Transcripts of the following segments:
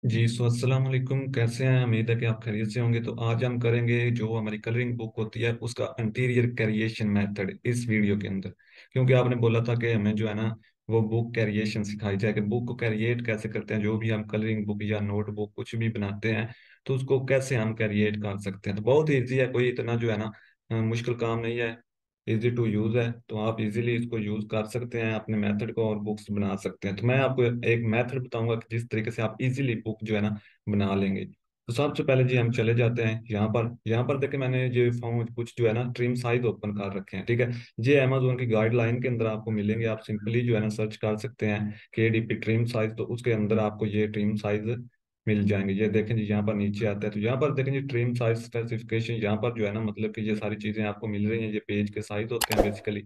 जी अस्सलाम वालेकुम। कैसे हैं? उम्मीद है कि आप खैरियत से होंगे। तो आज हम करेंगे जो हमारी कलरिंग बुक होती है उसका इंटीरियर क्रिएशन मेथड इस वीडियो के अंदर। क्योंकि आपने बोला था कि हमें जो है ना वो बुक क्रिएशन सिखाई जाए कि बुक को क्रिएट कैसे करते हैं। जो भी हम कलरिंग बुक या नोट बुक कुछ भी बनाते हैं तो उसको कैसे हम क्रिएट कर सकते हैं। तो बहुत ईजी है, कोई इतना जो है ना मुश्किल काम नहीं है। इजी टू यूज है, तो आप इजीली इसको यूज कर सकते हैं अपने मेथड को और बुक्स बना सकते हैं। तो मैं आपको एक मेथड बताऊंगा कि जिस तरीके से आप इजीली बुक जो है ना बना लेंगे। तो सबसे पहले जी हम चले जाते हैं यहाँ पर देखिए मैंने ये फॉर्म कुछ जो है ना ट्रिम साइज ओपन कर रखे हैं, ठीक है। ये अमेजोन की गाइडलाइन के अंदर आपको मिलेंगे। आप सिंपली जो है ना सर्च कर सकते हैं KDP ट्रिम साइज, तो उसके अंदर आपको ये ट्रिम साइज मिल जाएंगे। ये देखें जी, यहाँ पर नीचे आता है तो यहाँ पर देखें जी ट्रिम साइज स्पेसिफिकेशन, यहाँ पर जो है ना मतलब कि ये सारी चीजें आपको मिल रही हैं। ये पेज के साइज होते हैं बेसिकली,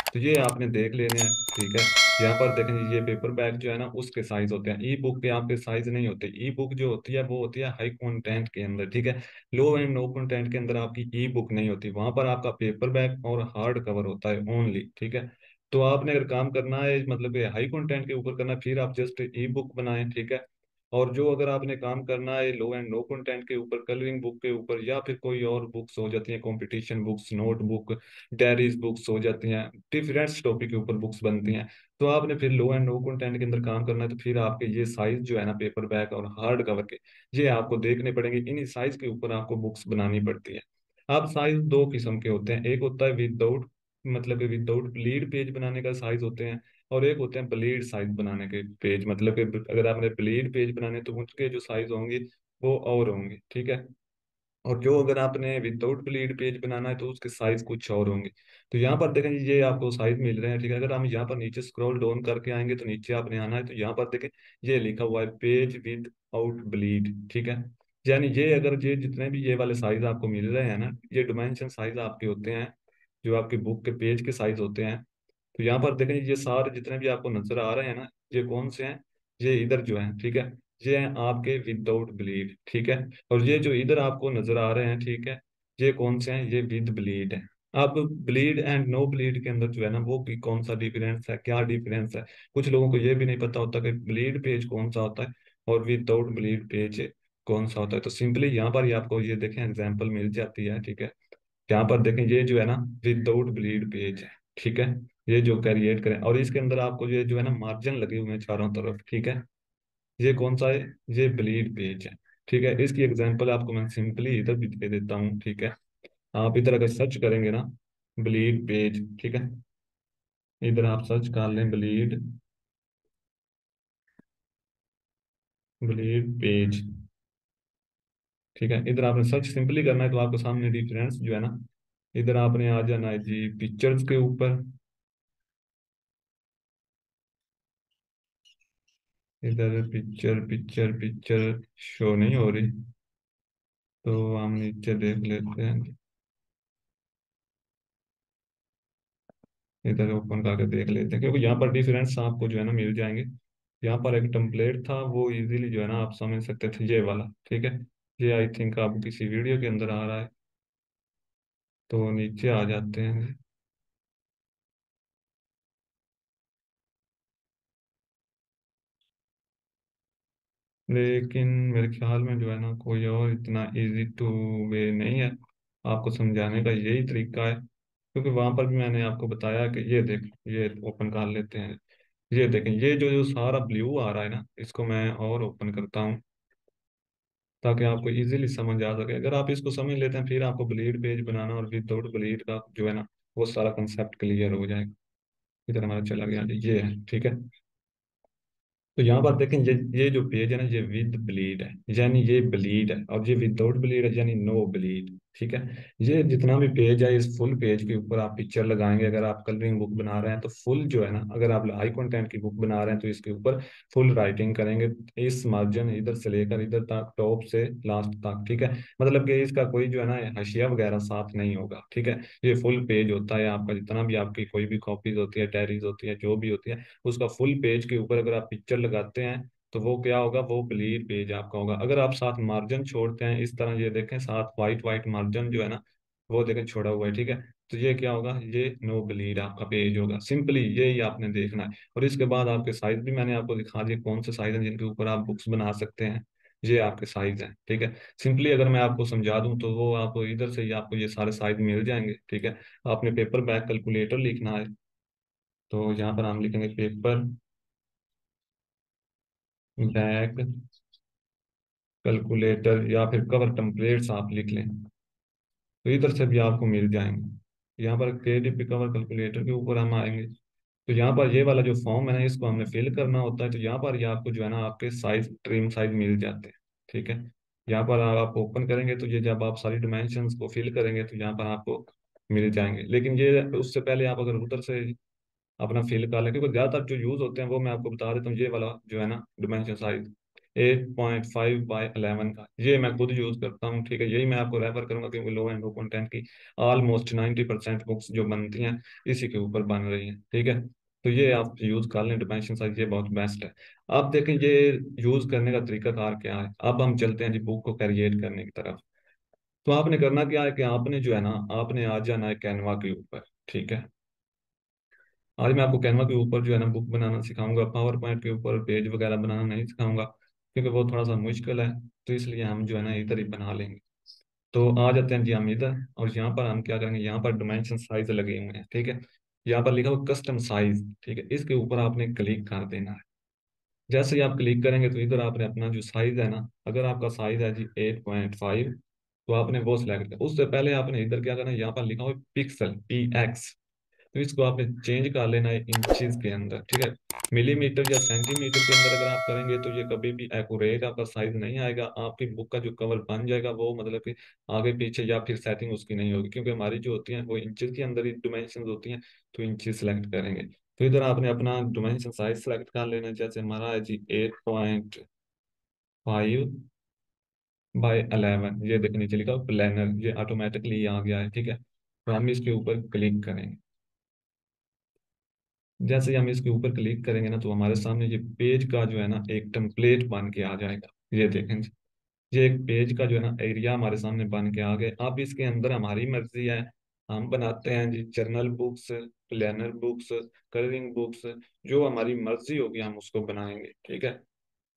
तो ये आपने देख लेने हैं, ठीक है। यहाँ पर देखें जी ये पेपर बैग जो है ना उसके साइज होते हैं। ई बुक के आपके साइज नहीं होते। ई बुक जो होती है वो होती है हाई कंटेंट के अंदर, ठीक है। लो एंड नो कंटेंट के अंदर आपकी ई बुक नहीं होती। वहां पर आपका पेपर बैग और हार्ड कवर होता है ओनली, ठीक है। तो आपने अगर काम करना है मतलब कि हाई कंटेंट के ऊपर करना है, फिर आप जस्ट ई बुक बनाएं, ठीक है। और जो अगर आपने काम करना है लो एंड नो कंटेंट के ऊपर, कलरिंग बुक के ऊपर या फिर कोई और बुक्स हो जाती हैं, competition books, note book, diaries books हो जाती हैं, डिफरेंट टॉपिक के ऊपर बुक्स बनती हैं। तो आपने फिर लो एंड नो कंटेंट के अंदर काम करना है, तो फिर आपके ये साइज जो है ना पेपर बैग और हार्ड कवर के, ये आपको देखने पड़ेंगे। इन्हीं साइज के ऊपर आपको बुक्स बनानी पड़ती है। अब साइज दो किस्म के होते हैं। एक होता है विदाउट मतलब कि विदाउट ब्लीड पेज बनाने का साइज होते हैं, और एक होते हैं ब्लीड साइज बनाने के पेज। मतलब कि अगर आपने ब्लीड पेज बनाने तो उनके जो साइज होंगे वो और होंगे, ठीक है। और जो अगर आपने विदाउट ब्लीड पेज बनाना है तो उसके साइज कुछ और होंगे। तो यहाँ पर देखें ये आपको साइज मिल रहे हैं, ठीक है। अगर हम यहाँ पर नीचे स्क्रॉल डाउन करके आएंगे तो नीचे आपने आना है, तो यहाँ पर देखें ये लिखा हुआ है पेज विद आउट ब्लीड, ठीक है। यानी ये अगर ये जितने भी ये वाले साइज आपको मिल रहे हैं ना, ये डिमेंशन साइज आपके होते हैं, जो आपके बुक के पेज के साइज होते हैं। तो यहाँ पर देखें ये सारे जितने भी आपको नजर आ रहे हैं ना, ये कौन से हैं? ये इधर जो है, ठीक है, ये हैं आपके विदाउट ब्लीड, ठीक है। और ये जो इधर आपको नजर आ रहे हैं, ठीक है, ये कौन से हैं? ये विद ब्लीड है। अब ब्लीड एंड नो ब्लीड के अंदर जो है ना वो कि कौन सा डिफरेंस है, क्या डिफरेंस है, कुछ लोगों को ये भी नहीं पता होता कि ब्लीड पेज कौन सा होता है और विदाउट ब्लीड पेज कौन सा होता है। तो सिंपली यहाँ पर ही आपको ये देखें एग्जाम्पल मिल जाती है, ठीक है। यहाँ पर देखें ये जो है ना विदाउट ब्लीड पेज है, ठीक है। ये जो क्रिएट करें और इसके अंदर आपको ये जो है ना मार्जिन लगे हुए हैं चारों तरफ, ठीक है। ये कौन सा है? ये ब्लीड पेज है, ठीक है। इसकी एग्जांपल आपको मैं सिंपली इधर भी दे देता हूँ, ठीक है। आप इधर अगर सर्च करेंगे ना ब्लीड पेज, ठीक है, इधर आप सर्च कर लें ब्लीड, ब्लीड पेज, ठीक है। इधर आपने सर्च सिंपली करना है तो आपको सामने डिफरेंस जो है ना, इधर आपने आ जाना है जी पिक्चर्स के ऊपर। इधर पिक्चर पिक्चर पिक्चर शो नहीं हो रही, तो हम नीचे देख लेते हैं। इधर ओपन करके देख लेते हैं क्योंकि यहाँ पर डिफरेंस आपको जो है ना मिल जाएंगे। यहाँ पर एक टेम्पलेट था वो इजीली जो है ना आप समझ सकते थे, ये वाला, ठीक है। ये आई थिंक आप किसी वीडियो के अंदर आ रहा है, तो नीचे आ जाते हैं। लेकिन मेरे ख्याल में जो है ना कोई और इतना इजी टू वे नहीं है आपको समझाने का, यही तरीका है। क्योंकि वहां पर भी मैंने आपको बताया कि ये देख, ये ओपन कर लेते हैं। ये देखें ये जो जो सारा ब्लू आ रहा है ना, इसको मैं और ओपन करता हूँ ताकि आपको इजीली समझ आ सके। अगर आप इसको समझ लेते हैं फिर आपको ब्लीड पेज बनाना और विदाउट ब्लीड का जो है ना वो सारा कंसेप्ट क्लियर हो जाएगा। इधर हमारा चला गया, ये है, ठीक है। तो यहाँ पर देखें ये जो पेज है ना ये विद ब्लीड है, यानी ये ब्लीड है। और ये विदाउट ब्लीड है यानी नो ब्लीड, ठीक है। ये जितना भी पेज है इस फुल पेज के ऊपर आप पिक्चर लगाएंगे। अगर आप कलरिंग बुक बना रहे हैं तो फुल जो है ना, अगर आप हाई कंटेंट की बुक बना रहे हैं तो इसके ऊपर फुल राइटिंग करेंगे। इस मार्जिन इधर से लेकर इधर तक, टॉप से लास्ट तक, ठीक है। मतलब कि इसका कोई जो है ना हाशिया वगैरह साफ नहीं होगा, ठीक है। ये फुल पेज होता है आपका, जितना भी आपकी कोई भी कॉपीज होती है, डायरीज होती है, जो भी होती है, उसका फुल पेज के ऊपर अगर आप पिक्चर लगाते हैं तो वो क्या होगा? वो ब्लीड पेज आपका होगा। अगर आप साथ मार्जिन छोड़ते हैं इस तरह, ये देखें साथ वाइट वाइट मार्जिन जो है ना वो देखें छोड़ा हुआ है, ठीक है। तो ये क्या होगा? ये नो ब्लीड आपका पेज होगा। सिंपली यही आपने देखना है। और इसके बाद आपके साइज भी मैंने आपको दिखा दिए कौन से साइज हैं जिनके ऊपर आप बुक्स बना सकते हैं। ये आपके साइज हैं, ठीक है। सिंपली अगर मैं आपको समझा दूं तो वो आप इधर से ही आपको ये सारे साइज मिल जाएंगे, ठीक है। आपने पेपर बैग कैलकुलेटर लिखना है, तो यहाँ पर हम लिखेंगे पेपर बैग कैलकुलेटर, या फिर कवर टेम्पलेट्स आप लिख लें, तो इधर से भी आपको मिल जाएंगे। यहाँ पर KDP कवर कैलकुलेटर के ऊपर हम आएंगे, तो यहाँ पर ये वाला जो फॉर्म है ना, इसको हमने फिल करना होता है। तो यहाँ पर ये आपको जो है ना आपके साइज, ट्रिम साइज मिल जाते हैं, ठीक है। यहाँ पर आप ओपन करेंगे तो ये जब आप सारी डिमेंशंस को फिल करेंगे तो यहाँ पर आपको मिल जाएंगे। लेकिन ये उससे पहले आप अगर उधर से अपना फिल कर लें, क्योंकि ज़्यादातर जो यूज़ होते हैं वो मैं आपको बता देता हूँ। ये वाला जो है ना डिमेंशन साइज 8.5 बाई 11 का, ये मैं खुद यूज़ करता हूँ, ठीक है। यही मैं आपको रेफर करूंगा, क्योंकि लो एंड लो कंटेंट की ऑलमोस्ट 90% बुक्स जो बनती हैं इसी के ऊपर बन रही हैं, ठीक है। तो ये आप यूज़ कर लें डिमेंशन साइज, ये बहुत बेस्ट है। आप देखें ये यूज़ करने का तरीका कार क्या है। अब हम चलते हैं जी बुक को क्रिएट करने की तरफ। तो आपने करना क्या है कि आपने जो है ना, आपने आ जाना है कैनवा के ऊपर, ठीक है। आज मैं आपको कैनवा के ऊपर जो है ना बुक बनाना सिखाऊंगा, पावर पॉइंट के ऊपर पेज वगैरह बनाना नहीं सिखाऊंगा, क्योंकि वो थोड़ा सा मुश्किल है। तो इसलिए हम जो है ना इधर ही बना लेंगे। तो आ जाते हैं जी हम इधर, और यहाँ पर हम क्या करेंगे, यहाँ पर डिमेंशन साइज लगे हुए हैं, ठीक है। यहाँ पर लिखा हुआ कस्टम साइज, ठीक है, इसके ऊपर आपने क्लिक कर देना है। जैसे ही आप क्लिक करेंगे तो इधर आपने अपना जो साइज है ना, अगर आपका साइज है जी 8.5, तो आपने वो सिलेक्ट किया। उससे पहले आपने इधर क्या करना है, यहाँ पर लिखा हुआ पिक्सल PX, तो इसको आपने चेंज कर लेना है इंचेस के अंदर, ठीक है। मिलीमीटर या सेंटीमीटर के अंदर अगर आप करेंगे तो ये कभी भी एक्यूरेट आपका साइज नहीं आएगा। आपकी बुक का जो कवर बन जाएगा वो मतलब कि आगे पीछे या फिर सेटिंग उसकी नहीं होगी, क्योंकि हमारी जो होती है वो इंचेस के अंदर ही डिमेंशन होती हैं। तो इंचेस सेलेक्ट करेंगे, तो इधर आपने अपना डिमेंशन साइज सेलेक्ट कर लेना है। जैसे हमारा है जी 8.5 बाई 11, ये देखने नीचे लिखा प्लानर, ये ऑटोमेटिकली आ गया है, ठीक है। तो हम इसके ऊपर क्लिक करेंगे। जैसे ही हम इसके ऊपर क्लिक करेंगे ना, तो हमारे सामने ये पेज का जो है ना एक टेम्पलेट बन के आ जाएगा। ये देखें जी, ये एक पेज का जो है ना एरिया हमारे सामने बन के आ गए। अब इसके अंदर हमारी मर्जी है, हम बनाते हैं जी journal books, planner books, colouring books, जो हमारी मर्जी होगी हम उसको बनाएंगे, ठीक है।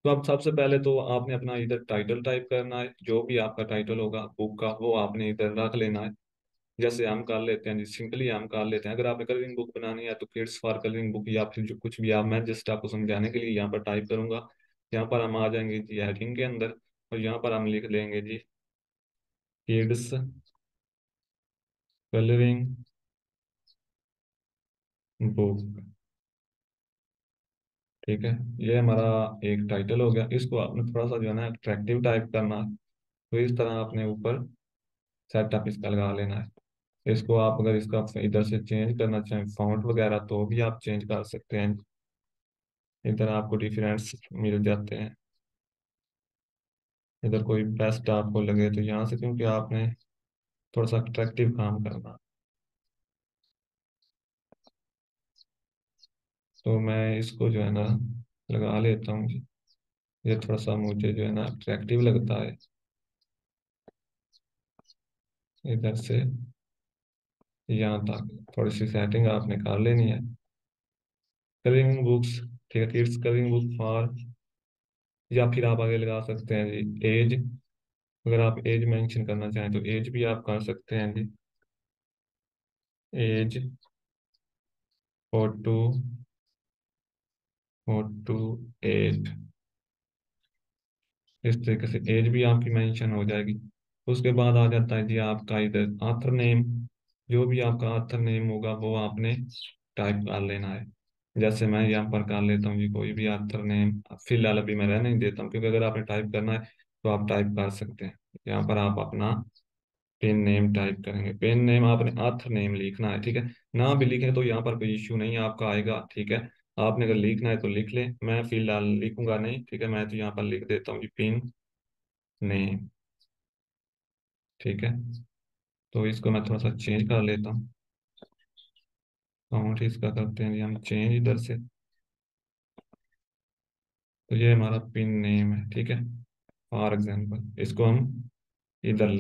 तो अब सबसे पहले तो आपने अपना इधर टाइटल टाइप करना है, जो भी आपका टाइटल होगा बुक का वो आपने इधर रख लेना है। जैसे हम कर लेते हैं जी, सिंपली हम कर लेते हैं। अगर आपने कलरिंग बुक बनानी है तो किड्स फॉर कलरिंग बुक, या फिर जो कुछ भी आप, मैं जस्ट आपको समझाने के लिए यहाँ पर टाइप करूंगा। यहाँ पर हम आ जाएंगे जी हेडिंग के अंदर, और यहाँ पर हम लिख लेंगे जी किड्स कलरिंग बुक, ठीक है। ये हमारा एक टाइटल हो गया। इसको आपने थोड़ा सा जो है ना अट्रैक्टिव टाइप करना है, तो इस तरह आपने ऊपर सेटअप इसका लगा लेना है। इसको आप अगर इसका इधर से चेंज करना चाहें फॉन्ट वगैरह तो भी आप चेंज कर सकते हैं। इधर आपको डिफरेंस मिल जाते हैं। इधर कोई बेस्ट आपको लगे तो यहाँ से, क्योंकि आपने थोड़ा सा अट्रैक्टिव काम करना, तो मैं इसको जो है ना लगा लेता हूँ जी। ये थोड़ा सा मुझे जो है ना अट्रैक्टिव लगता है। इधर से यहाँ तक थोड़ी सी सेटिंग आपने कर लेनी है। कलरिंग बुक्स, ठीक है, किड्स कलरिंग बुक फॉर, या फिर आप आगे लगा सकते हैं जी एज। अगर आप एज मेंशन करना चाहें तो एज भी आप कर सकते हैं जी, एज 4 to 8, इस तरीके से एज भी आपकी मेंशन हो जाएगी। उसके बाद आ जाता है जी आपका इधर आथर नेम, जो भी आपका आथर नेम होगा वो आपने टाइप कर लेना है। जैसे मैं यहाँ पर कर लेता हूँ जी कोई भी आथर नेम, फिलहाल अभी मैं रहने नहीं देता हूँ, क्योंकि अगर आपने टाइप करना है तो आप टाइप कर सकते हैं। यहाँ पर आप अपना पेन नेम टाइप करेंगे। पेन नेम आपने आथर नेम लिखना है, ठीक है। ना भी लिखें तो यहाँ पर कोई इश्यू नहीं आपका आएगा, ठीक है। आपने अगर लिखना है तो लिख लें, मैं फिलहाल लिखूंगा नहीं, ठीक है। मैं तो यहाँ पर लिख देता हूँ जी पिन नेम, ठीक है। तो इसको मैं थोड़ा सा चेंज कर लेता हूँ। काउंट इसका करते हैं जी हम चेंज इधर से। तो ये हमारा पिन नेम है, ठीक है। फॉर एग्जाम्पल इसको हम इधर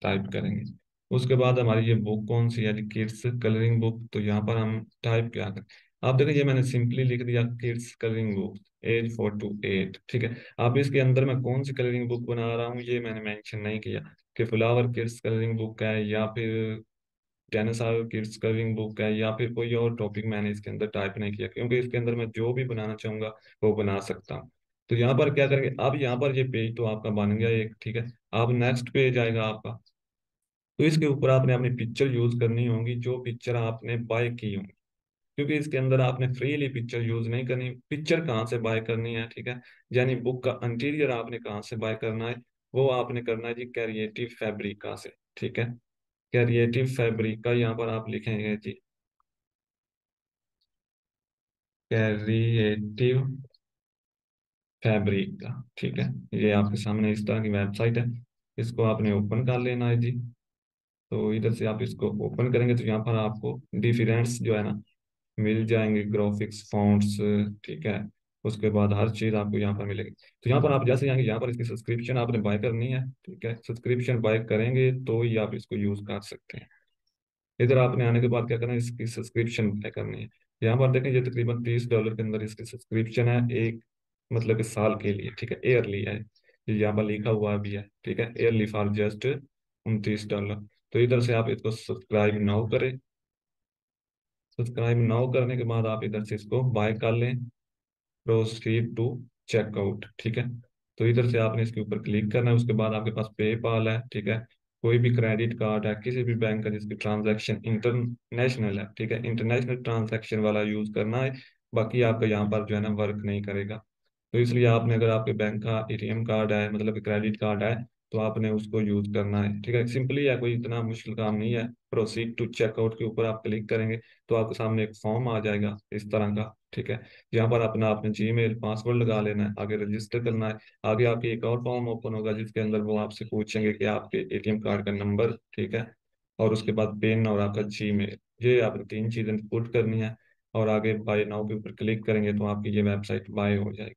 टाइप करेंगे। उसके बाद हमारी ये बुक कौन सी है, किड्स कलरिंग बुक, तो यहाँ पर हम टाइप क्या करें। आप देखें ये मैंने सिंपली लिख दिया kids colouring book, age 4 to 8, ठीक है। अब इसके अंदर मैं कौन सी कलरिंग बुक बना रहा हूँ ये मैंने मेंशन नहीं किया, कि फ्लावर किड्स कलरिंग बुक है या फिर डायनासोर किड्स कलरिंग बुक है या फिर कोई और टॉपिक मैंने इसके अंदर टाइप नहीं किया, क्योंकि इसके अंदर मैं जो भी बनाना चाहूंगा वो बना सकता हूँ। तो यहाँ पर क्या करेंगे, अब यहाँ पर ये पेज तो आपका बन गया एक, ठीक है। अब नेक्स्ट पेज आएगा आपका, तो इसके ऊपर आपने अपनी पिक्चर यूज करनी होगी, जो पिक्चर आपने बाय की होगी, क्योंकि इसके अंदर आपने फ्रीली पिक्चर यूज नहीं करनी। पिक्चर कहाँ से बाय करनी है, ठीक है, यानी बुक का इंटीरियर आपने कहाँ से बाय करना है, वो आपने करना है जी क्रिएटिव फैब्रिका से, ठीक है। क्रिएटिव फैब्रिका यहाँ पर आप लिखेंगे जी, क्रिएटिव फैब्रिक का, ठीक है। ये आपके सामने इस तरह की वेबसाइट है, इसको आपने ओपन कर लेना है जी। तो इधर से आप इसको ओपन करेंगे तो यहाँ पर आपको डिफरेंस जो है ना मिल जाएंगे, ग्राफिक्स फॉन्ट्स, ठीक है। उसके बाद हर चीज़ आपको यहाँ पर मिलेगी। तो यहाँ पर आप जैसे आएंगे, यहाँ पर इसकी सब्सक्रिप्शन आपने बाय करनी है, ठीक है। सब्सक्रिप्शन बाय करेंगे तो ही आप इसको यूज़ कर सकते हैं। इधर आपने आने के बाद क्या करना है, इसकी सब्सक्रिप्शन तय करनी है। यहाँ पर देखें ये तकरीबन $30 के अंदर इसकी सब्सक्रिप्शन है, एक मतलब कि साल के लिए, ठीक है, एयरली है। ये यहाँ पर लिखा हुआ भी है, ठीक है, एयरली फॉर जस्ट $29। तो इधर से आप इसको सब्सक्राइब नाउ करें। सब्सक्राइब नाउ करने के बाद आप इधर से इसको बाय कर लें, प्रोसीड टू चेकआउट, ठीक है। तो इधर से आपने इसके ऊपर क्लिक करना है, उसके बाद आपके पास पेपाल है, ठीक है। कोई भी क्रेडिट कार्ड है किसी भी बैंक का जिसकी ट्रांजैक्शन इंटरनेशनल है, ठीक है, इंटरनेशनल ट्रांजैक्शन वाला यूज करना है। बाकी आपका यहाँ पर जो है ना वर्क नहीं करेगा। तो इसलिए आपने, अगर आपके बैंक का एटीएम कार्ड है, मतलब क्रेडिट कार्ड है, तो आपने उसको यूज करना है, ठीक है। सिंपली है, कोई इतना मुश्किल काम नहीं है। प्रोसीड टू चेकआउट के ऊपर आप क्लिक करेंगे तो आपके सामने एक फॉर्म आ जाएगा इस तरह का, ठीक है। यहाँ पर अपना आपने जीमेल पासवर्ड लगा लेना है, आगे रजिस्टर करना है। आगे आपके एक और फॉर्म ओपन होगा जिसके अंदर वो आपसे पूछेंगे कि आपके एटीएम कार्ड का नंबर, ठीक है, और उसके बाद पिन और आपका जीमेल, ये आपने तीन चीजें पुट करनी है। और आगे बाय नाउ के ऊपर क्लिक करेंगे तो आपकी ये वेबसाइट बाय हो जाएगी।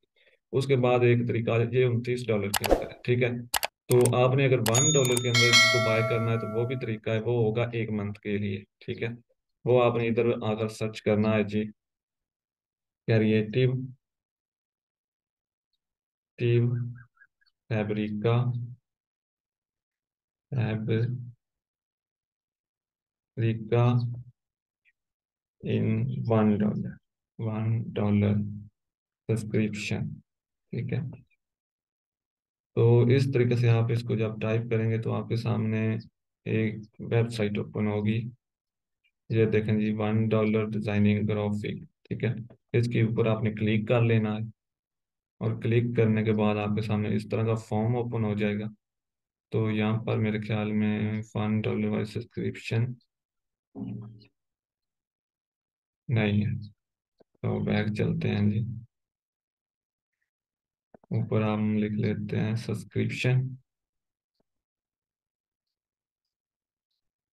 उसके बाद एक तरीका, ये $29 के अंदर है, ठीक है। तो आपने अगर $1 के अंदर इसको बाय करना है तो वो भी तरीका है, वो होगा एक मंथ के लिए, ठीक है। वो आपने इधर आकर सर्च करना है जी, क्रिएटिव टीव फैब्रिका, फैब्रिका इन $1 सब्सक्रिप्शन, ठीक है। तो इस तरीके से आप इसको जब टाइप करेंगे तो आपके सामने एक वेबसाइट ओपन होगी। ये देखें जी, $1 डिजाइनिंग ग्राफिक, ठीक है। इसके ऊपर आपने क्लिक कर लेना है, और क्लिक करने के बाद आपके सामने इस तरह का फॉर्म ओपन हो जाएगा। तो यहाँ पर मेरे ख्याल में $1 वाली सब्सक्रिप्शन नहीं है, तो बैक चलते हैं जी। ऊपर हम लिख लेते हैं सब्सक्रिप्शन,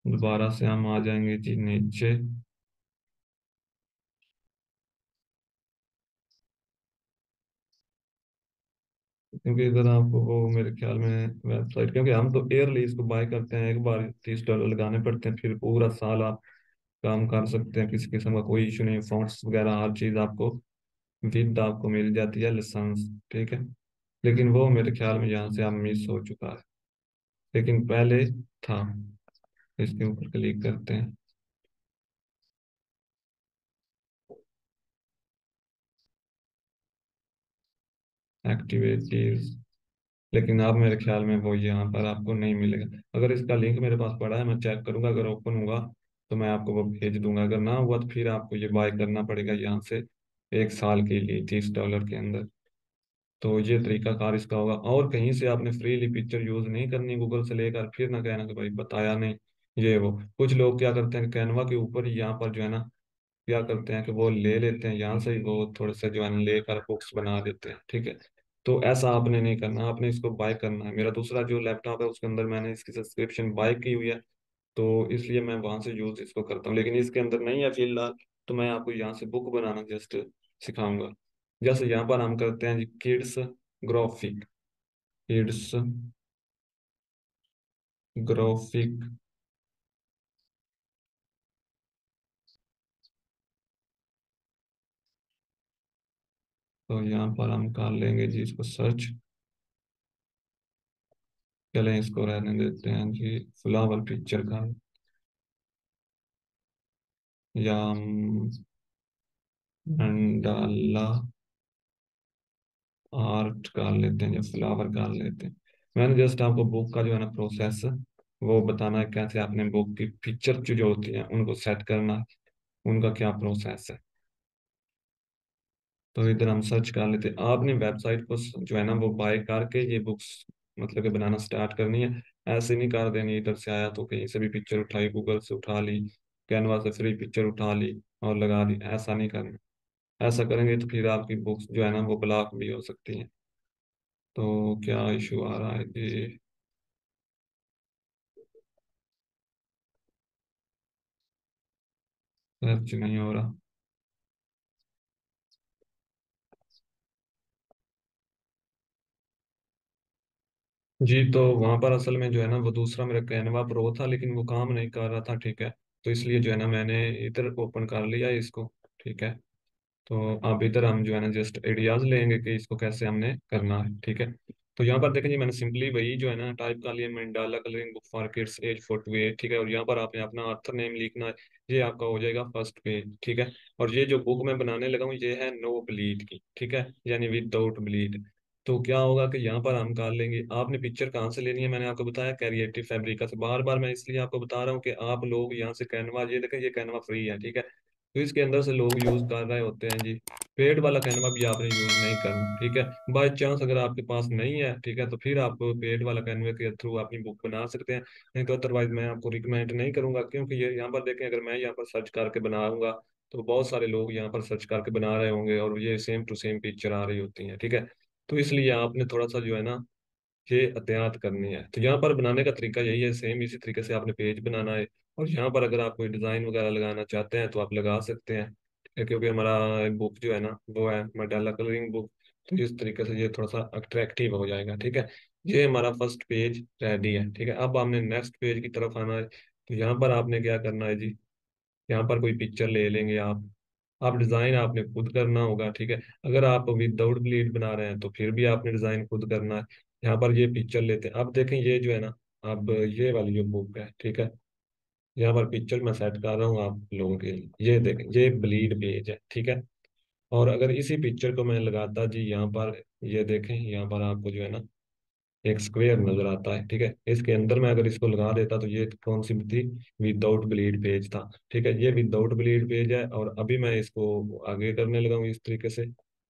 दोबारा से हम आ जाएंगे जी नीचे। क्योंकि इधर आपको वो मेरे ख्याल में वेबसाइट, क्योंकि हम तो एयरली इसको बाय करते हैं, एक बार $30 लगाने पड़ते हैं, फिर पूरा साल आप काम कर सकते हैं, किसी किस्म का कोई इशू नहीं। फॉन्ट्स वगैरह हर चीज़ आपको विद आपको मिल जाती है, लाइसेंस, ठीक है। लेकिन वो मेरे ख्याल में यहाँ से आप मिस हो चुका है, लेकिन पहले था। इसके ऊपर क्लिक करते हैं, एक्टिविटीज, लेकिन अब मेरे ख्याल में वो यहाँ पर आपको नहीं मिलेगा। अगर इसका लिंक मेरे पास पड़ा है, मैं चेक करूंगा, अगर ओपन होगा तो मैं आपको वो भेज दूंगा, अगर ना हुआ तो फिर आपको ये बाय करना पड़ेगा यहाँ से एक साल के लिए $30 के अंदर। तो ये तरीका कार इसका होगा, और कहीं से आपने फ्रीली पिक्चर यूज नहीं करनी गूगल से लेकर, फिर ना कहना कि भाई बताया नहीं। ये वो कुछ लोग क्या करते हैं, कैनवा के ऊपर ही यहाँ पर जो है ना क्या करते हैं कि वो ले लेते हैं यहाँ से ही, वो थोड़े से जो है ना लेकर बुक्स बना देते हैं, ठीक है। तो ऐसा आपने नहीं करना, आपने इसको बाय करना है। मेरा दूसरा जो लैपटॉप है उसके अंदर मैंने इसकी सब्सक्रिप्शन बाय की हुई है, तो इसलिए मैं वहां से यूज इसको करता हूँ, लेकिन इसके अंदर नहीं है फिलहाल। तो मैं आपको यहाँ से बुक बनाना जस्ट सिखाऊंगा। जैसे यहाँ पर हम करते हैं जी किड्स ग्राफिक, किड्स ग्राफिक, तो यहाँ पर हम कर लेंगे जी इसको सर्च। चलें इसको रहने देते हैं जी, फ्लावर पिक्चर का, या हम मंडाला आर्ट कर लेते हैं या फ्लावर कर लेते हैं। मैंने जस्ट आपको बुक का जो है ना प्रोसेस वो बताना है, कैसे आपने बुक की पिक्चर जो होती है उनको सेट करना है, उनका क्या प्रोसेस है। तो इधर हम सर्च कर लेते हैं। आपने वेबसाइट को जो है ना वो बाय करके ये बुक्स मतलब कि बनाना स्टार्ट करनी है। ऐसे नहीं कर देनी इधर से आया तो कहीं से भी पिक्चर उठाई, गूगल से उठा ली, कैनवा से फ्री पिक्चर उठा ली और लगा दी, ऐसा नहीं करना। ऐसा करेंगे तो फिर आपकी बुक्स जो है ना वो ब्लॉक भी हो सकती हैं। तो क्या इशू आ रहा है कि सर्च नहीं हो रहा। जी तो वहां पर असल में जो है ना वो दूसरा मेरा कैनवा प्रो था, लेकिन वो काम नहीं कर रहा था, ठीक है। तो इसलिए जो है ना मैंने इधर ओपन कर लिया इसको, ठीक है। तो अब इधर हम जो है ना जस्ट आइडियाज लेंगे कि इसको कैसे हमने करना है, ठीक है। तो यहाँ पर देखें जी, मैंने सिंपली वही जो है ना टाइप कर लिया, mandala colouring book for kids age 4 to 8, ठीक है। और यहाँ पर आपने अपना ऑथर नेम लिखना है। ये आपका हो जाएगा फर्स्ट पेज, ठीक है। और ये जो बुक मैं बनाने लगा हूँ ये है नो ब्लीड की, ठीक है, यानी विदाउट ब्लीड। तो क्या होगा कि यहाँ पर हम कर लेंगे, आपने पिक्चर कहाँ से लेनी है मैंने आपको बताया, क्रिएटिव फैब्रिका से। बार बार मैं इसलिए आपको बता रहा हूँ कि आप लोग यहाँ से कैनवा, ये देखें ये कैनवा फ्री है, ठीक है। तो इसके अंदर से लोग यूज कर रहे होते हैं जी। पेड वाला कैनवा भी आपने यूज नहीं करना, ठीक है। बाय चांस अगर आपके पास नहीं है, ठीक है, तो फिर आप पेड वाला कैनवा के थ्रू अपनी बुक बना सकते हैं। नहीं तो अदरवाइज मैं आपको रिकमेंड नहीं करूंगा, क्योंकि ये यहाँ पर देखें, अगर मैं यहाँ पर सर्च करके बनाऊंगा तो बहुत सारे लोग यहाँ पर सर्च करके बना रहे होंगे और ये सेम टू सेम पिक्चर आ रही होती है, ठीक है। तो इसलिए आपने थोड़ा सा जो है ना ये एहतियात करनी है। तो यहाँ पर बनाने का तरीका यही है, सेम इसी तरीके से आपने पेज बनाना है। और यहाँ पर अगर आप कोई डिजाइन वगैरह लगाना चाहते हैं तो आप लगा सकते हैं, ठीक है, क्योंकि हमारा बुक जो है ना वो है मंडाला कलरिंग बुक। तो इस तरीके से ये थोड़ा सा अट्रैक्टिव हो जाएगा, ठीक है। ये हमारा फर्स्ट पेज रेडी है, ठीक है। अब हमने नेक्स्ट पेज की तरफ आना है। तो यहाँ पर आपने क्या करना है जी, यहाँ पर कोई पिक्चर ले लेंगे आप डिजाइन आपने खुद करना होगा, ठीक है। अगर आप विदाउट ब्लीड बना रहे हैं तो फिर भी आपने डिजाइन खुद करना है। यहाँ पर ये पिक्चर लेते हैं, अब देखें ये जो है ना, अब ये वाली जो बुक है, ठीक है, यहाँ पर पिक्चर मैं सेट कर रहा हूँ आप लोगों के लिए। ये देखें ये ब्लीड पेज है, ठीक है। और अगर इसी पिक्चर को मैं लगाता जी यहाँ पर, ये देखें यहाँ पर आपको जो है ना एक स्क्वायर नजर आता है, ठीक है। इसके अंदर मैं अगर इसको लगा देता तो ये कौन सी थी, विदाउट ब्लीड पेज था, ठीक है। ये विदाउट ब्लीड पेज है और अभी मैं इसको आगे करने लगा हूँ इस तरीके से,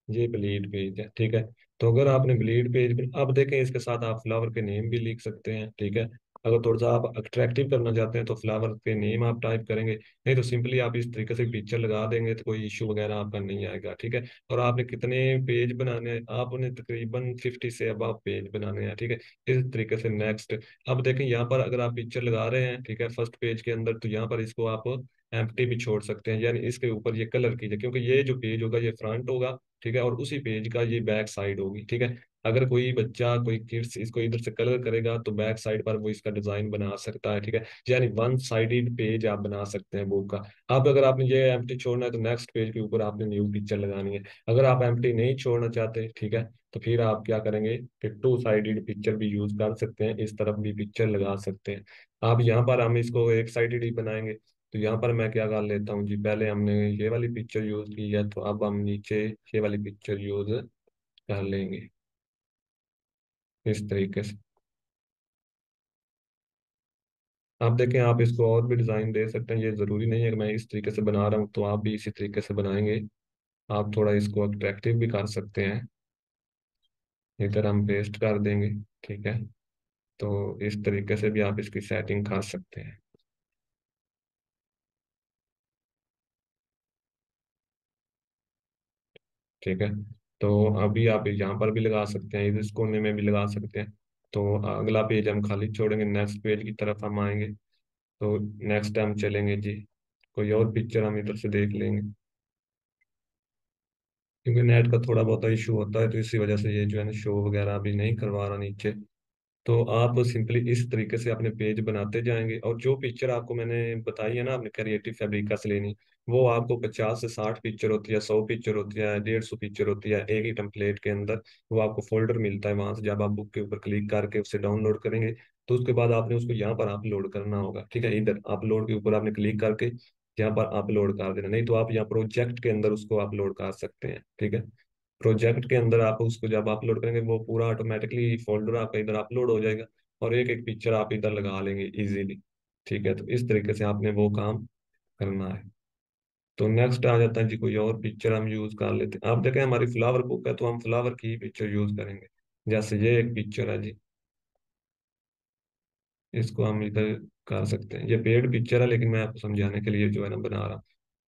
ये ब्लीड पेज है, ठीक है। तो अगर आपने ब्लीड पेज पे अब देखें, इसके साथ आप फ्लावर के नेम भी लिख सकते हैं, ठीक है। अगर थोड़ा सा आप अट्रैक्टिव करना चाहते हैं तो फ्लावर के नेम आप टाइप करेंगे, नहीं तो सिंपली आप इस तरीके से पिक्चर लगा देंगे तो कोई इशू वगैरह आपका नहीं आएगा, ठीक है। और आपने कितने पेज बनाने हैं, आपने तकरीबन 50 से अब आप पेज बनाने हैं, ठीक है। इस तरीके से नेक्स्ट, अब देखें यहाँ पर अगर आप पिक्चर लगा रहे हैं, ठीक है, फर्स्ट पेज के अंदर, तो यहाँ पर इसको आप एम्प्टी भी छोड़ सकते हैं, यानी इसके ऊपर ये कलर कीजिए, क्योंकि ये जो पेज होगा ये फ्रंट होगा, ठीक है, और उसी पेज का ये बैक साइड होगी, ठीक है। अगर कोई बच्चा कोई किड्स इसको इधर से कलर करेगा तो बैक साइड पर वो इसका डिजाइन बना सकता है, ठीक है। यानी वन साइडेड पेज आप बना सकते हैं बुक का। अब अगर आपने ये एम्प्टी छोड़ना है तो नेक्स्ट पेज के ऊपर आपने न्यू पिक्चर लगानी है। अगर आप एम्प्टी नहीं छोड़ना चाहते, ठीक है, तो फिर आप क्या करेंगे कि टू साइडेड पिक्चर भी यूज कर सकते हैं, इस तरफ भी पिक्चर लगा सकते हैं। अब यहाँ पर हम इसको एक साइडेड ही बनाएंगे। तो यहाँ पर मैं क्या कर लेता हूँ जी, पहले हमने ये वाली पिक्चर यूज की है तो अब हम नीचे ये वाली पिक्चर यूज कर लेंगे इस तरीके से। आप देखें, आप इसको और भी डिजाइन दे सकते हैं, ये जरूरी नहीं है कि मैं इस तरीके से बना रहा हूँ तो आप भी इसी तरीके से बनाएंगे। आप थोड़ा इसको अट्रैक्टिव भी कर सकते हैं। इधर हम पेस्ट कर देंगे, ठीक है। तो इस तरीके से भी आप इसकी सेटिंग कर सकते हैं, ठीक है। तो अभी आप यहाँ पर भी लगा सकते हैं, इस कोने में भी लगा सकते हैं। तो अगला पेज हम खाली छोड़ेंगे, नेक्स्ट पेज की तरफ हम आएंगे। तो नेक्स्ट हम चलेंगे जी, कोई और पिक्चर हम इधर से देख लेंगे, क्योंकि नेट का थोड़ा बहुत इशू होता है तो इसी वजह से ये जो है ना शो वगैरह अभी नहीं करवा रहा नीचे। तो आप सिंपली इस तरीके से अपने पेज बनाते जाएंगे, और जो पिक्चर आपको मैंने बताई है ना आपने क्रिएटिव फैब्रिका से लेनी, वो आपको 50 से 60 पिक्चर होती है, 100 पिक्चर होती है, 150 पिक्चर होती है एक ही टेम्पलेट के अंदर। वो आपको फोल्डर मिलता है वहां से, जब आप बुक के ऊपर क्लिक करके उसे डाउनलोड करेंगे तो उसके बाद आपने उसको यहाँ पर अपलोड करना होगा। ठीक है, इधर अपलोड के ऊपर आपने क्लिक करके यहाँ पर अपलोड कर देना, नहीं तो आप यहाँ प्रोजेक्ट के अंदर उसको अपलोड कर सकते हैं। ठीक है, प्रोजेक्ट के अंदर आप उसको जब अपलोड करेंगे वो पूरा ऑटोमेटिकली फोल्डर आपका इधर अपलोड हो जाएगा, और एक एक पिक्चर आप इधर लगा लेंगे इजीली। ठीक है, तो इस तरीके से आपने वो काम करना है। तो नेक्स्ट आ जाता है जी, कोई और पिक्चर हम यूज कर लेते हैं। आप देखें हमारी फ्लावर बुक है तो हम फ्लावर की पिक्चर यूज करेंगे। जैसे ये एक पिक्चर है जी, इसको हम इधर कर सकते हैं। ये पेड पिक्चर है लेकिन मैं आपको समझाने के लिए जो है ना बना रहा हूँ।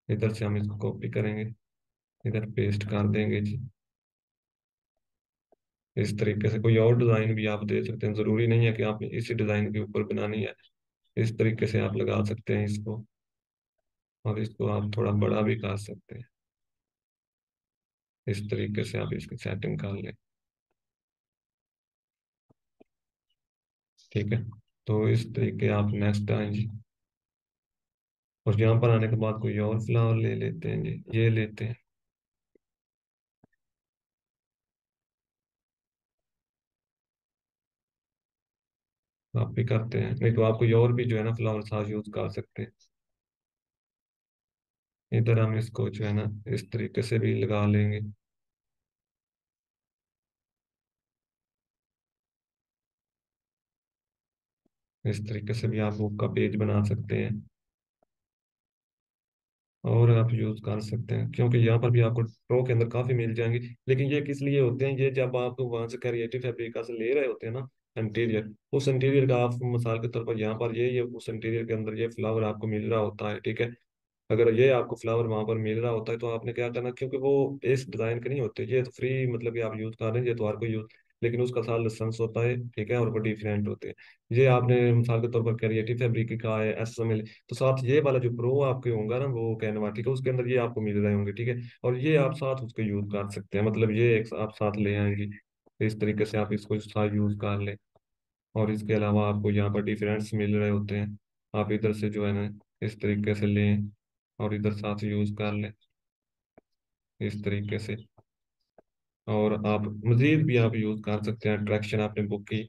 इधर से हम इसको कॉपी करेंगे, इधर पेस्ट कर देंगे जी। इस तरीके से कोई और डिजाइन भी आप दे सकते हैं, जरूरी नहीं है कि आपने इसी डिजाइन के ऊपर बनानी है। इस तरीके से आप लगा सकते हैं इसको, और इसको आप थोड़ा बड़ा भी कर सकते हैं। इस तरीके से आप इसकी सेटिंग कर लें। ठीक है, तो इस तरीके आप नेक्स्ट आए जी, और यहाँ पर आने के बाद कोई और फ्लावर ले लेते हैं जी, ये लेते हैं। आप भी करते हैं, नहीं तो आप कोई और भी जो है ना फ्लावर साथ यूज कर सकते हैं। इधर हम इसको जो है ना इस तरीके से भी लगा लेंगे। इस तरीके से भी आप बुक का पेज बना सकते हैं, और आप यूज कर सकते हैं, क्योंकि यहाँ पर भी आपको प्रो के अंदर काफी मिल जाएंगे। लेकिन ये किस लिए होते हैं, ये जब आप वहां से क्रिएटिव फैब्रिका से ले रहे होते हैं ना इंटीरियर, उस इंटीरियर का आप मिसाल के तौर पर यहाँ पर ये उस इंटीरियर के अंदर ये फ्लावर आपको मिल रहा होता है। ठीक है, अगर ये आपको फ्लावर वहां पर मिल रहा होता है तो आपने क्या करना, क्योंकि वो इस डिजाइन के नहीं होते, ये तो फ्री मतलब कि आप यूज कर रहे हैं, ये तो हर कोई यूज, लेकिन उसका सारा लाइसेंस होता है। ठीक है, और वो डिफरेंट होते हैं। ये आपने मिसाल के तौर पर क्रिएटिव फैब्रिक का है, एसएमएल, तो साथ ये वाला जो प्रो आपके होगा ना वो कैनवा, ठीक है, उसके अंदर ये आपको मिल रहे होंगे। ठीक है, और ये आप साथ उसको यूज कर सकते हैं, मतलब ये एक आप साथ ले आएंगे, तो इस तरीके से आप इसको साथ यूज कर लें। और इसके अलावा आपको यहाँ पर डिफरेंस मिल रहे होते हैं, आप इधर से जो है ना इस तरीके से लें और इधर साथ यूज कर लें इस तरीके से। और आप मजीद भी आप यूज कर सकते हैं, अट्रैक्शन आपने बुक की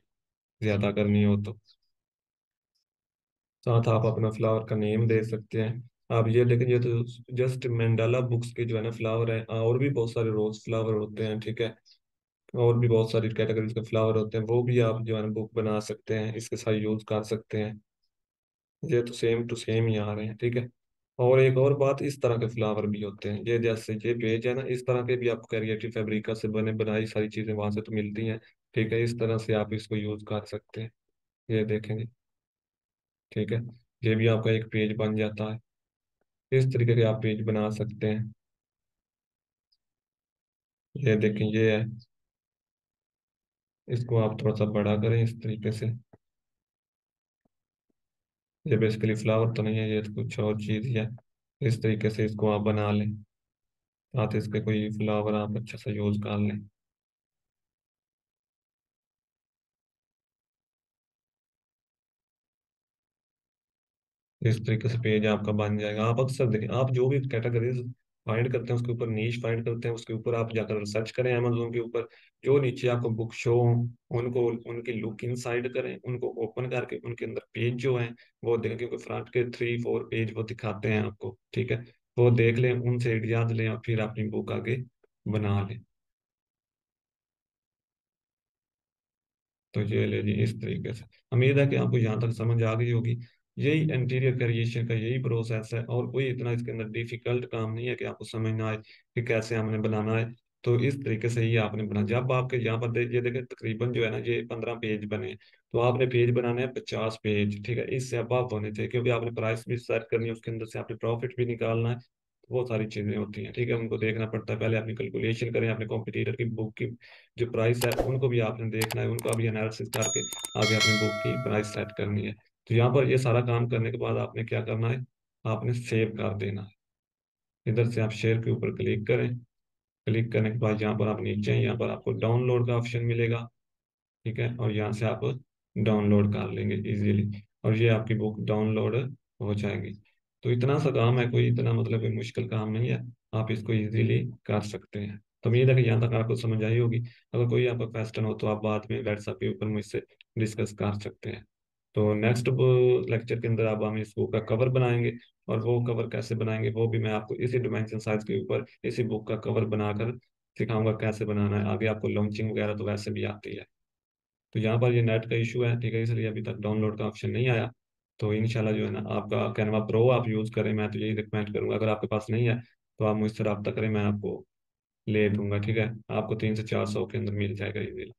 ज्यादा करनी हो तो साथ आप अपना फ्लावर का नेम दे सकते हैं। आप ये लेकिन ये तो जस्ट मंडाला बुक्स के जो है ना फ्लावर है, और भी बहुत सारे रोज फ्लावर होते हैं। ठीक है, और भी बहुत सारी कैटेगरीज के फ्लावर होते हैं, वो भी आप जो है ना बुक बना सकते हैं, इसके साथ यूज कर सकते हैं। ये तो सेम टू सेम ही आ रहे हैं। ठीक है, और एक और बात, इस तरह के फ्लावर भी होते हैं, ये जैसे ये पेज है ना, इस तरह के भी आपको क्रिएटिव फैब्रिका से बने बनाई सारी चीजें वहां से तो मिलती हैं। ठीक है, इस तरह से आप इसको यूज कर सकते हैं। ये देखेंगे। ठीक है, ये भी आपका एक पेज बन जाता है। इस तरीके के आप पेज बना सकते हैं। ये देखें, ये है, इसको आप थोड़ा सा बड़ा करें इस तरीके से। ये बेसिकली फ्लावर तो नहीं है, ये तो कुछ और चीज ही है। इस तरीके से इसको आप बना लें, साथ इसके कोई फ्लावर आप अच्छा सा यूज कर लें। इस तरीके से पेज आपका बन जाएगा। आप अक्सर देखें, आप जो भी कैटेगरीज फाइंड करते हैं उसके ऊपर नीश फाइंड करते हैं, उसके ऊपर आप जाकर रिसर्च करें अमेजोन के ऊपर, जो नीचे आपको बुक शो हों, उनको उनकी लुक इनसाइड करें, उनको ओपन करके उनके अंदर पेज जो है वो देखें, क्योंकि फ्रंट के 3 4 पेज वो दिखाते हैं आपको। ठीक है, वो देख लें, उनसे आइडियाज लें और फिर अपनी बुक आगे बना लें। तो ये ले जी, इस तरीके से उम्मीद है कि आपको यहाँ तक समझ आ गई होगी। यही इंटीरियर क्रिएशन का यही प्रोसेस है, और कोई इतना इसके अंदर डिफिकल्ट काम नहीं है कि आपको समझ ना आए कि कैसे हमने बनाना है। तो इस तरीके से ही आपने बना, जब आपके यहाँ पर ये देखें तकरीबन जो है ना ये 15 पेज बने हैं, तो आपने पेज बनाने हैं 50 पेज। ठीक है, इससे अब आप होने चाहिए, क्योंकि आपने प्राइस भी सेट करनी है, उसके अंदर से आपने प्रॉफिट भी निकालना है। बहुत सारी चीजें होती हैं। ठीक है, उनको देखना पड़ता है, पहले अपनी कैलकुलेशन करें, अपने कॉम्पिटिटर की बुक की जो प्राइस है उनको भी आपने देखना है, उनका भी एनालिसिस करके आगे अपनी बुक की प्राइस सेट करनी है। तो यहाँ पर ये सारा काम करने के बाद आपने क्या करना है, आपने सेव कर देना है। इधर से आप शेयर के ऊपर क्लिक करें, क्लिक करने के बाद यहाँ पर आप नीचे हैं, यहाँ पर आपको डाउनलोड का ऑप्शन मिलेगा। ठीक है, और यहाँ से आप डाउनलोड कर लेंगे इजीली, और ये आपकी बुक डाउनलोड हो जाएगी। तो इतना सा काम है, कोई इतना मतलब कोई मुश्किल काम नहीं है, आप इसको इजीली कर सकते हैं। तो उम्मीद है कि यहाँ तक आपको समझ आई होगी। अगर कोई आपका क्वेश्चन हो तो आप बाद में व्हाट्सएप के ऊपर मुझसे डिस्कस कर सकते हैं। तो नेक्स्ट लेक्चर के अंदर अब हम इस बुक का कवर बनाएंगे, और वो कवर कैसे बनाएंगे वो भी मैं आपको इसी डिमेंशन साइज के ऊपर इसी बुक का कवर बनाकर सिखाऊंगा कैसे बनाना है। आगे आपको लॉन्चिंग वगैरह तो वैसे भी आती है। तो यहाँ पर ये नेट का इशू है, ठीक है, इसलिए अभी तक डाउनलोड का ऑप्शन नहीं आया। तो इंशाल्लाह जो है ना, आपका कैनवा प्रो आप यूज़ करें, मैं तो यही रिकमेंड करूंगा। अगर आपके पास नहीं है तो आप मुझसे रब्ता करें, मैं आपको ले दूंगा, ठीक है, आपको 300 से 400 के अंदर मिल जाएगा ये।